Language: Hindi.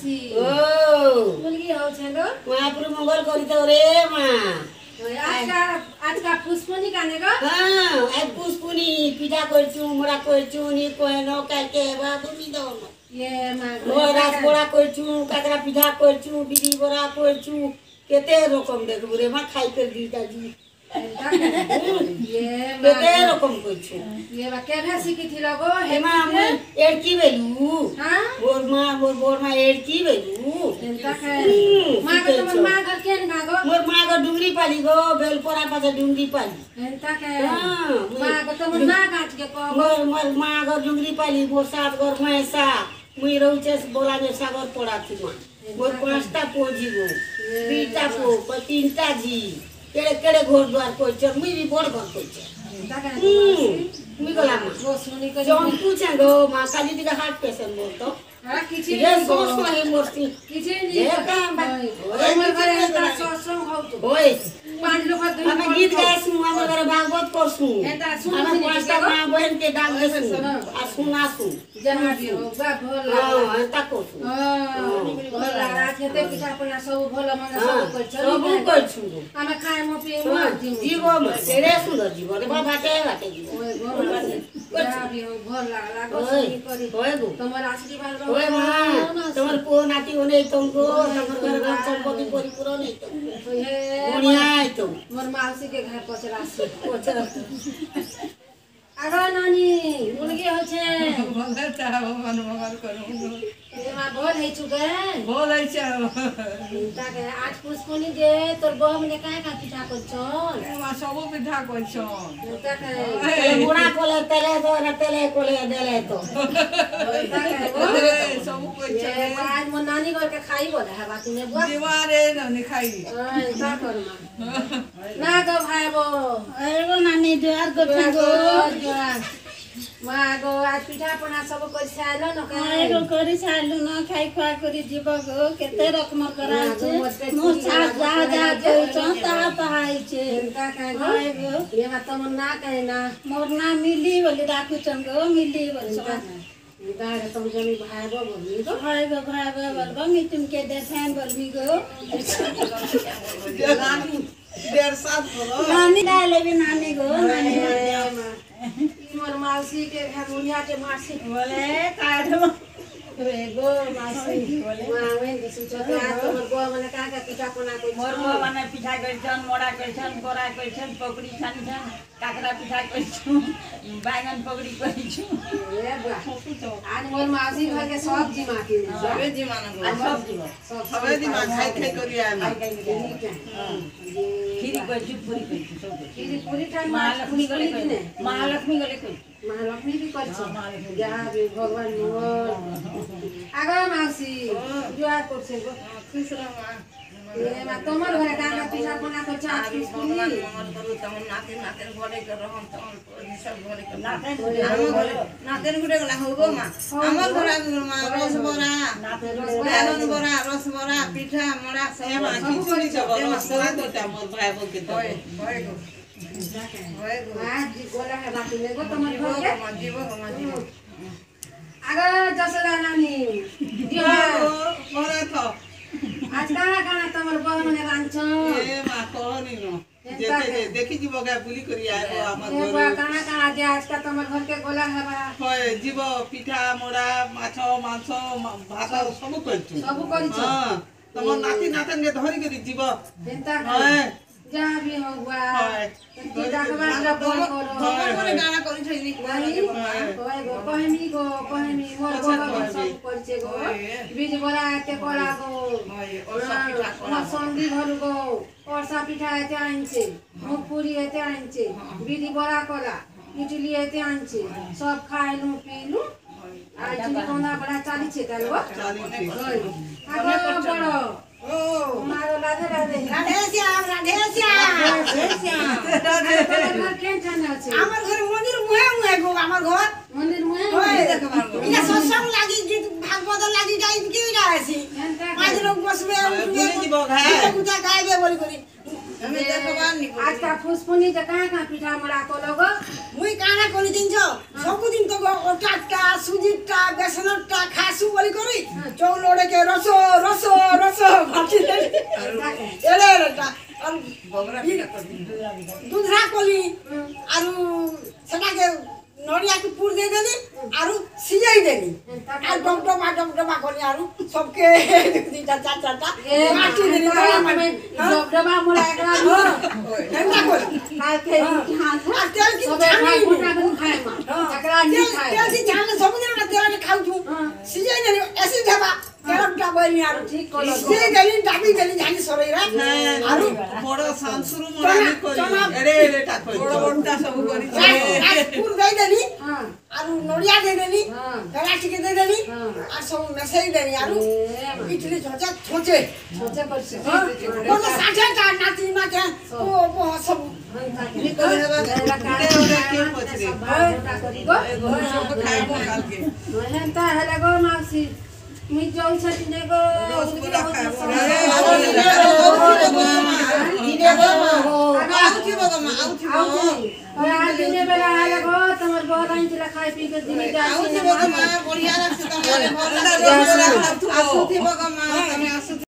मासी ओ मुलगी हो छेलो महापुर मंगल करितो रे माँ आज का पुष्पनी काने को हाँ आज पुष्पुनी पिठा करछु मोरा करछु नी कोहेनो काके बाबू मी दो ये माँ रास बड़ा करछु काकरा पिठा करछु बिरी बड़ा करछु केते रकम देखबु रे माँ खाई कर दीता जी ये केते रकम करछु ये बा केना सिकी थी लगो हे माँ हम एड़की बेलू हां बोर माँ एड़की बेलू एंता के माँ को तुम माँ घर केन गागो मोर माँ को डुंगरी पाली गो बेलपोरा पासे डुंगरी पाली एंता के हां माँ को तुम ना काट के को मोर माँ को डुंगरी पाली मोर सात घर मैसा मुई रहुचे बोला जे सागर पड़ा थी माँ मोर पांचटा पोजी गो बीटा पो तीनटा जी केड़े केड़े घर द्वार कोइछ मुई भी बड़ घर कोइछ एंता के मुई गला माँ वो सुनी को जौन पूछे गो माँ काली दिका हार्ट पेशेंट बोल तो हां किछि ये सोच को ही मोरती किछि नहीं ये काम बा हमर घरे एंता सत्संग हो तो ओए पांच लोग हम गीत गाइसु हमर घरे भागवत करसु एंता सुन हम पांचटा माँ बहन के डाल देसु आ सुनासु जहाँ भी हो बा भोल हां एता कोसु भोल रात हेते पिठा पना सब भोल मन सब कर सब करछु हम खाए म पे म जीवन तेरे सुंदर जीवन रे बाटे बाटे जीवन ओए भोल जहाँ भी हो भोल लागो सुनी करी ओए गो तमर आशीर्वाद रहो ओए माँ तमर पो नाती होने तुमको तमर घर घर संपत्ति परिपूर्ण नहीं तो हे दुनिया है तो मोर मासी के घर पचरासी पचरा आगा नानी मुलगी हो छे बोले चाहो मन मगर करू ए मा भोल है चुके बोले चाहो ताके आज पुष्पनी दे तोर बहम ने काहे का पिठा कर छन मा सब पिठा करछन ताके बुढ़ा कोले तेले दो न तेले कोले देले तो ताके सब ये करछन आज मोर नानी घर के खाई बोला है बाकी ने बुआ दीवारे न खाई ता कर ना गो भाई बो एगो नानी जोहार करछन गो माँ गो आज पिठा पना सब कर छालो न का एगो करी सालू न खाई खुआ करी जीव गो केते रकम कराय छे मो साथ जा जा कहछन ता पहाई छे ता का गो एगो ये मा तम ना कहे ना मोर ना मिली बोली राखु छन गो मिली बोली गाड़ तुम जमी भाई बो बोली गो एगो भाई बोलबो मी तुमके देखान बोलबी गो नानी 1.5 बोलो नानी डाले भी नानी गो नानी मोर मासी के घर मुनिया के मासी बोले काढो गो मासी मां wen दिसु तो आज मोर गो मने का पिठा पना को मोर गो माने पिठा करछन मोड़ा करछन बोरा करछन पकड़ी छानछन काकरा पिठा करछु बैंगन पकड़ी करछु ए बा आज मोर मासी घर के सब जी मां के सबे जी मानो सब जीव सबे जी मा खाई खाई करी आए ना खीरी करछु पूरी करछु सब खीरी पूरी टाइम महालक्ष्मी गले कर महालक्ष्मी गले कर महालक्ष्मी भी कर छ जा भी भगवान आगा मासी जुआ कर से गो खुश रह ए मा तमर घरे का पिठा पना को चा पुष्पनी मन करू तम नाते नाते घरे कर रहम तम सब घरे कर नाते घरे गला होबो मा हमर घरे मा रस बरा पिठा मोरा सब खिचड़ी सब सब गोटा मोर भाई बोल के होय होय गो होय गो आज गोला है बाकी में गो तमर घर के जीव आगा जसला नानी मोरा तो आज काना तमर बह मने रांच ए मा कहनी न देखि जीव गा बुली करी आए हमर ए घर बा काना जे आज का तमर घर के गोला है बा होय जीव पिठा मोरा माछ मांस भात सब करछु सब करी छ हां तमर नाती नातन के धरी करी जीव चिंता होय जहाँ भी हो हुआ होय डाकवा सब बोल करो हमर गाना करी छैनी होय गो कहमी मोर गो सब करछे गो बीज बरा के कोला गो होय और सब पिठा मोर संगी घर गो और सब पिठा एते आनछे मुखपुरी एते आनछे बीज बरा कोला इडली एते आनछे सब खाइलु पीलु आज कोना बड़ा चाली छे तालो होय आगे बड़ो ओ मारो राधे राधे राधे श्याम घर केन जाना छे हमर घर मंदिर मुहे गो हमर घर मंदिर में ओए इना सत्संग लागी गीत भागवत लागी गाई के रहे छी पांच लोग बसबे बुली जीव घाय पूजा गाइबे बोली करी हमें देखबार नहीं आज का फुसफुनी तो कहाँ पिठा मरा को लोगो मुई काना कोनी दिन छ सबुदिन त ओटाटा सुजिटा बेसनटा खासु बोली करी चौलोडे के रसो रसो रसो भाटी एले एलेटा बगरा पिठा कर दूधरा कोली आरु सेटा के नड़िया के पुर दे देनी आरु सिजाई देनी आ डबडबा कोनी आरु सबके दीटा चाचाटा माटी देनी डबडबा मोरा एकरा ठंडा कोली काल के हाथ आ तेल की सबे भाई मोटा को खाए मा एकरा नहीं खाए तेल की जान सबुदिन ना तेल खाउ छु सिजाई देनी ऐसे ढबा तेलटा बोली आरु ठीक कोलो सिजाई देनी डाबी देनी जानी सरेरा आरु बड़ सांसुरु मोरा नहीं करी अरे अरे टा करी बड़ बड़टा सब करी पुर दे देनी हां आरु नड़िया दे देनी हां कड़ाची के दे देनी आ सब मेसई देनी आरु इडली छोचे छोचे सोचे करছে बोलो साठे टा नाती ना के ओ सब नहीं करे हवा रे रे के पछरे मोटा करी गो एगो सब खाए काल के हेंता हेले गो मासी मी जाऊ छथि ने गो रसगुल्ला खाए अरे धीरे गो आउथि बगमा आउथि दिने बेला हेले गो तमर बहराइन तिला खाइ पी के दिने आउथि बगमा बढ़िया लागछ तमरे भरला आउथि बगमा तमे